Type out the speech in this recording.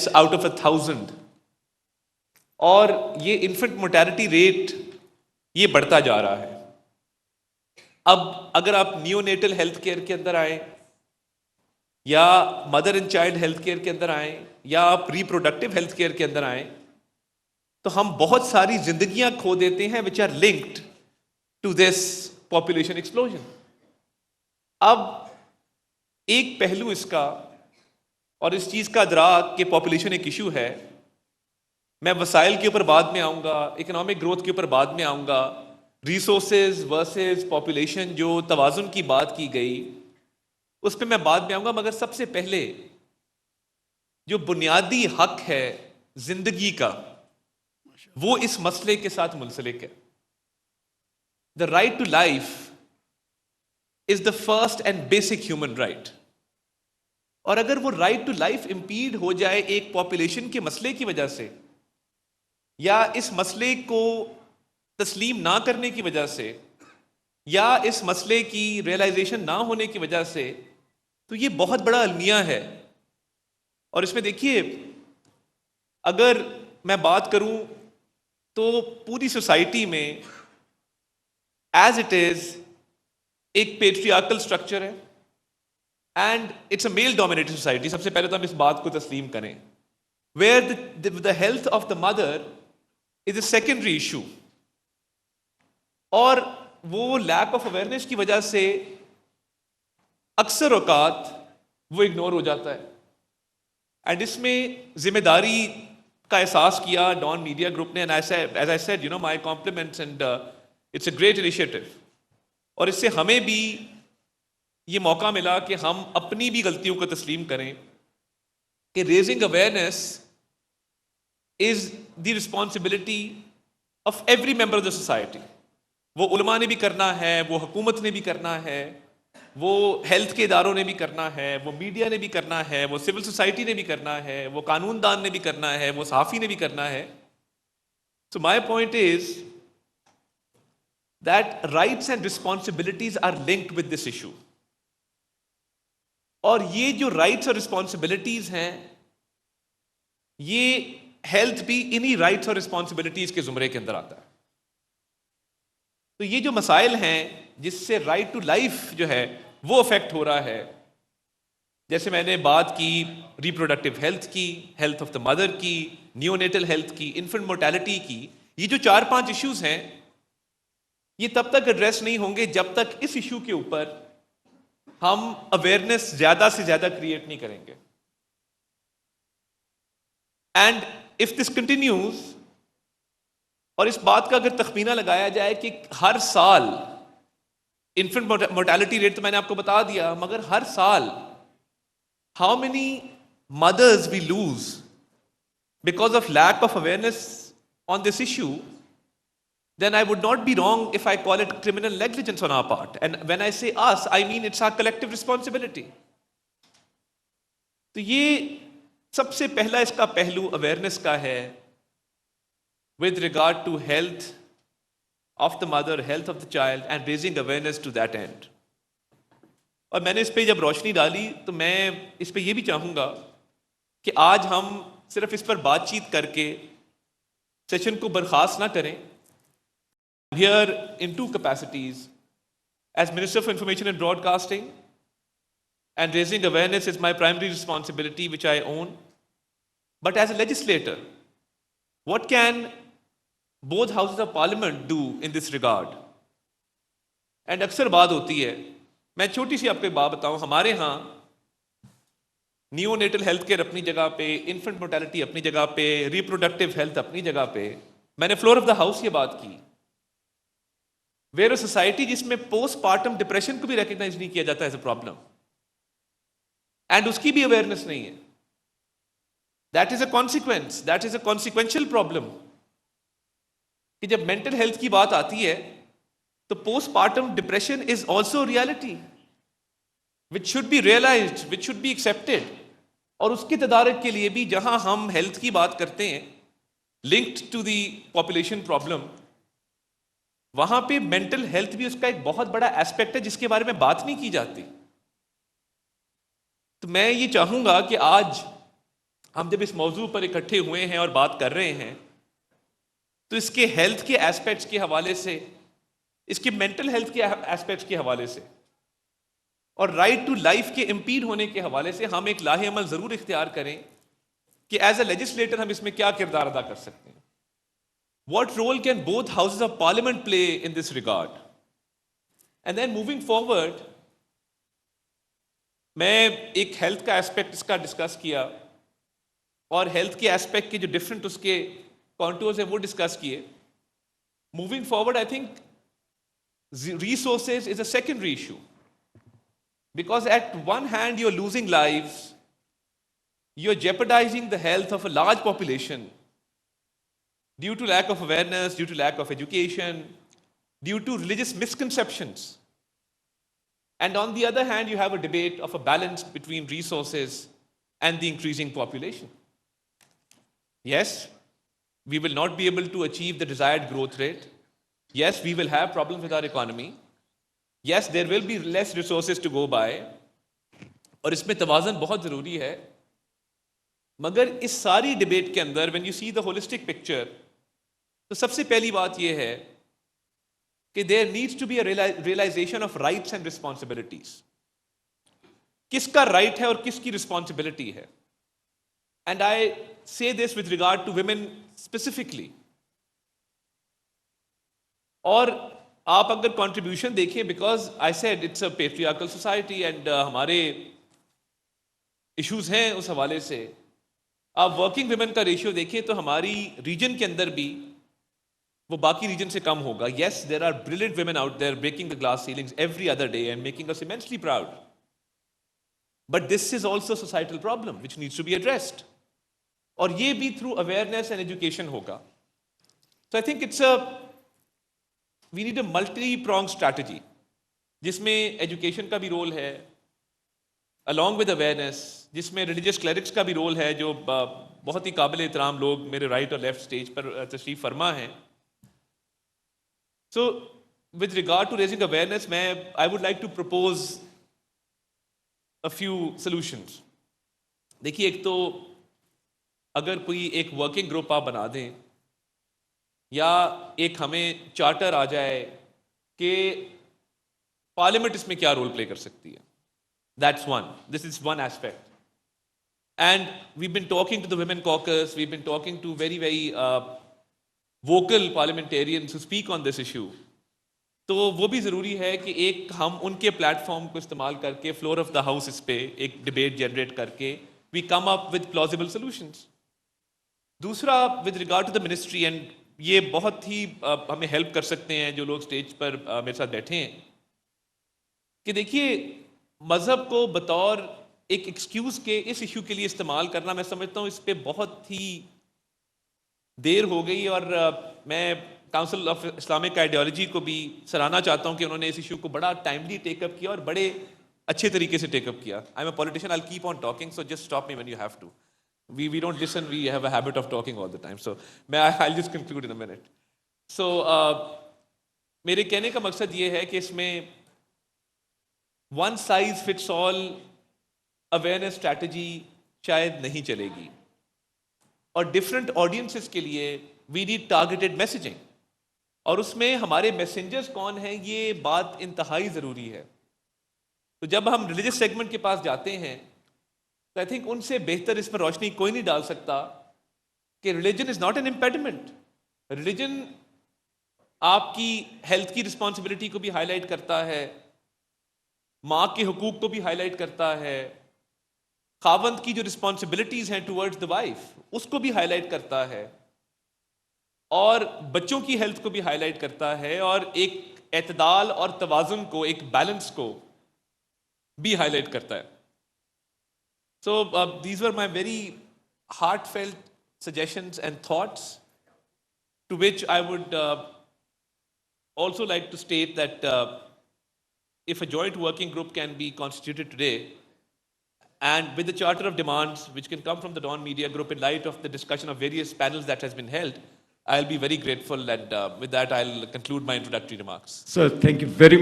Deaths out of 1,000, और ये infant mortality rate ये बढ़ता जा रहा है। अब अगर आप नियोनेटल हेल्थ केयर के अंदर आए, या mother and child health care के अंदर आए, या आप रिप्रोडक्टिव हेल्थ केयर के अंदर आए, तो हम बहुत सारी जिंदगियां खो देते हैं which are linked to this population explosion. अब एक पहलू इसका, और इस चीज का अदराक कि पॉपुलेशन एक इशू है, मैं वसाइल के ऊपर बाद में आऊंगा, इकोनॉमिक ग्रोथ के ऊपर बाद में आऊंगा, रिसोर्सेज वर्सेस पॉपुलेशन जो तवाजुन की बात की गई उस पर मैं बाद में आऊंगा, मगर सबसे पहले जो बुनियादी हक है जिंदगी का, वो इस मसले के साथ मुंसलिक है। The right to life is the first and basic human right, और अगर वो राइट टू लाइफ इंपीड हो जाए एक पॉपुलेशन के मसले की वजह से, या इस मसले को तस्लीम ना करने की वजह से, या इस मसले की रियलाइजेशन ना होने की वजह से, तो ये बहुत बड़ा अलमिया है। और इसमें देखिए, अगर मैं बात करूं तो पूरी सोसाइटी में एज इट इज एक पेट्रियार्कल स्ट्रक्चर है, and it's a male dominated society. सबसे पहले तो हम इस बात को तस्लीम करें, where the health of the mother is a secondary issue, और वो लैक ऑफ अवेयरनेस की वजह से अक्सर औकात वो इग्नोर हो जाता है। एंड इसमें जिम्मेदारी का एहसास किया डॉन मीडिया ग्रुप ने, and as I said, you know, my compliments, and it's a great initiative. और इससे हमें भी ये मौका मिला कि हम अपनी भी गलतियों को तस्लीम करें कि raising awareness is the responsibility of every member of the society. वो उलमा ने भी करना है, वो हुकूमत ने भी करना है, वो हेल्थ के इदारों ने भी करना है, वो मीडिया ने भी करना है, वो सिविल सोसाइटी ने भी करना है, वो कानूनदान ने भी करना है, वो सहाफ़ी ने भी करना है। So my point is that rights and responsibilities are linked with this issue, और ये जो राइट्स और रिस्पॉन्सिबिलिटीज हैं, ये हेल्थ भी इन्हीं राइट्स और रिस्पॉन्सिबिलिटीज के जुमरे के अंदर आता है। तो ये जो मसाइल हैं जिससे राइट टू लाइफ जो है वो अफेक्ट हो रहा है, जैसे मैंने बात की रिप्रोडक्टिव हेल्थ की, हेल्थ ऑफ द मदर की, नियोनेटल हेल्थ की, इन्फेंट मोर्टेलिटी की, ये जो 4-5 इश्यूज हैं, ये तब तक एड्रेस नहीं होंगे जब तक इस इशू के ऊपर हम अवेयरनेस ज्यादा से ज्यादा क्रिएट नहीं करेंगे। एंड इफ दिस कंटिन्यूज, और इस बात का अगर तखमीना लगाया जाए कि हर साल इन्फेंट मोर्टेलिटी रेट तो मैंने आपको बता दिया, मगर हर साल how many mothers we lose because of lack of awareness on this issue, then I would not be wrong if I call it criminal negligence on our part. And when I say us, I mean it's our collective responsibility. तो ये सबसे पहला इसका पहलू awareness का है with regard to health of the mother, health of the child, and raising awareness to that end. और मैंने इस पे जब रोशनी डाली तो मैं इस पे ये भी चाहूँगा कि आज हम सिर्फ इस पर बातचीत करके सेशन को बर्खास्त ना करें। Here in two capacities, as Minister for Information and Broadcasting, and raising awareness is my primary responsibility which I own, but as a legislator, what can both houses of parliament do in this regard? And अक्सर बात होती है, मैं छोटी सी आपको बात बताऊं, हमारे यहाँ नियोनेटल हेल्थ केयर अपनी जगह पे, इन्फेंट मोर्टेलिटी अपनी जगह पे, रिप्रोडक्टिव हेल्थ अपनी जगह पे, मैंने फ्लोर ऑफ द हाउस ये बात की, वेयर सोसाइटी जिसमें पोस्टमार्टम डिप्रेशन को भी रिकॉग्नाइज नहीं किया जाता एज अ प्रॉब्लम, एंड उसकी भी अवेयरनेस नहीं है। That is a consequence, that is a consequential problem कि जब मेंटल हेल्थ की बात आती है तो postmortem depression is also reality which should be realized, which should be accepted. और उसके तदारक के लिए भी जहां हम हेल्थ की बात करते हैं linked to the population problem, वहां पे मेंटल हेल्थ भी उसका एक बहुत बड़ा एस्पेक्ट है जिसके बारे में बात नहीं की जाती। तो मैं ये चाहूंगा कि आज हम जब इस मौजू पर इकट्ठे हुए हैं और बात कर रहे हैं तो इसके हेल्थ के एस्पेक्ट्स के हवाले से, इसके मेंटल हेल्थ के एस्पेक्ट्स के हवाले से और राइट टू लाइफ के इम्पीड होने के हवाले से हम एक लाहेअमल जरूर इख्तियार करें कि एज अ लेजिस्लेटर हम इसमें क्या किरदार अदा कर सकते हैं. What role can both houses of parliament play in this regard? And then moving forward, मैं एक हेल्थ का एस्पेक्ट इसका डिस्कस किया और हेल्थ के एस्पेक्ट के जो डिफरेंट उसके कॉन्टूर्स हैं वो डिस्कस किए. Moving forward, I think resources is a secondary issue because at one hand you're losing lives, you're jeopardizing the health of a large population due to lack of awareness, due to lack of education, due to religious misconceptions. And on the other hand, you have a debate of a balance between resources and the increasing population. Yes, we will not be able to achieve the desired growth rate. Yes, we will have problems with our economy. Yes, there will be less resources to go by. और इसमें तवाज़न बहुत ज़रूरी है. मगर इस सारी debate के अंदर when you see the holistic picture, तो सबसे पहली बात यह है कि there needs to be a realization of rights and responsibilities. किसका right है और किसकी responsibility है. And I say this with regard to women specifically. और आप अगर contribution देखें, because I said it's a patriarchal society and हमारे issues हैं उस हवाले से. आप वर्किंग वुमेन का रेशियो देखें तो हमारी रीजन के अंदर भी वो बाकी रीजन से कम होगा. Yes, there are brilliant women out there breaking the glass ceilings every other day and making us immensely proud. But this is also societal problem which needs to be addressed. और ये भी through awareness and education होगा. So I think it's we need a multi prong strategy जिसमें education का भी role है along with awareness, जिसमें religious clerics का भी रोल है जो बहुत ही काबिल एहतराम लोग मेरे राइट और लेफ्ट स्टेज पर तशरीफ फरमा हैं. So with regard to raising awareness, मैं I would like to propose a few solutions. देखिए, एक तो अगर कोई एक वर्किंग ग्रुप आप बना दें या एक हमें चार्टर आ जाए कि पार्लियामेंट इसमें क्या रोल प्ले कर सकती है. That's one. This is one aspect. And we've been talking to the Women Caucus, we've been talking to very, very vocal parliamentarians who speak on this issue. तो वो भी ज़रूरी है कि एक हम उनके प्लेटफॉर्म को इस्तेमाल करके फ्लोर ऑफ द हाउस इस पे एक डिबेट जनरेट करके we come up with plausible solutions. दूसरा, with regard to the ministry, and ये बहुत ही हमें हेल्प कर सकते हैं जो लोग स्टेज पर मेरे साथ बैठे हैं, कि देखिए मज़हब को बतौर एक एक्सक्यूज़ के इस इशू के लिए इस्तेमाल करना, मैं समझता हूँ इस पे बहुत ही देर हो गई. और मैं काउंसिल ऑफ इस्लामिक आइडियोलॉजी को भी सराहना चाहता हूँ कि उन्होंने इस इशू को बड़ा टाइमली टेकअप किया और बड़े अच्छे तरीके से टेकअप किया. I am a politician, I will keep on talking, so just stop me when you have to. We don't listen, we have a habit of talking all the time. So मैं I will just conclude in a minute. So मेरे कहने का मकसद ये है कि इसमें one size fits all awareness strategy शायद नहीं चलेगी और डिफरेंट ऑडियंसेस के लिए वी नीड टारगेटेड मैसेजिंग. और उसमें हमारे मैसेंजर्स कौन हैं, ये बात इंतहाई ज़रूरी है. तो जब हम रिलीजियस सेगमेंट के पास जाते हैं तो आई थिंक उनसे बेहतर इस पर रोशनी कोई नहीं डाल सकता कि religion is not an impediment. Religion आपकी हेल्थ की रिस्पॉन्सिबिलिटी को भी हाईलाइट करता है, माँ के हुकूक को भी हाईलाइट करता है, खावंद की जो रिस्पॉन्सिबिलिटीज़ हैं टुवर्ड्स द वाइफ उसको भी हाईलाइट करता है, और बच्चों की हेल्थ को भी हाईलाइट करता है, और एक एतदाल और तवाज़ुन को, एक बैलेंस को भी हाईलाइट करता है. So these were my very heartfelt suggestions and thoughts to which I would also like to state that if a joint working group can be constituted today and with the charter of demands which can come from the Dawn Media Group in light of the discussion of various panels that has been held, I'll be very grateful, and with that I'll conclude my introductory remarks. Sir, thank you very much.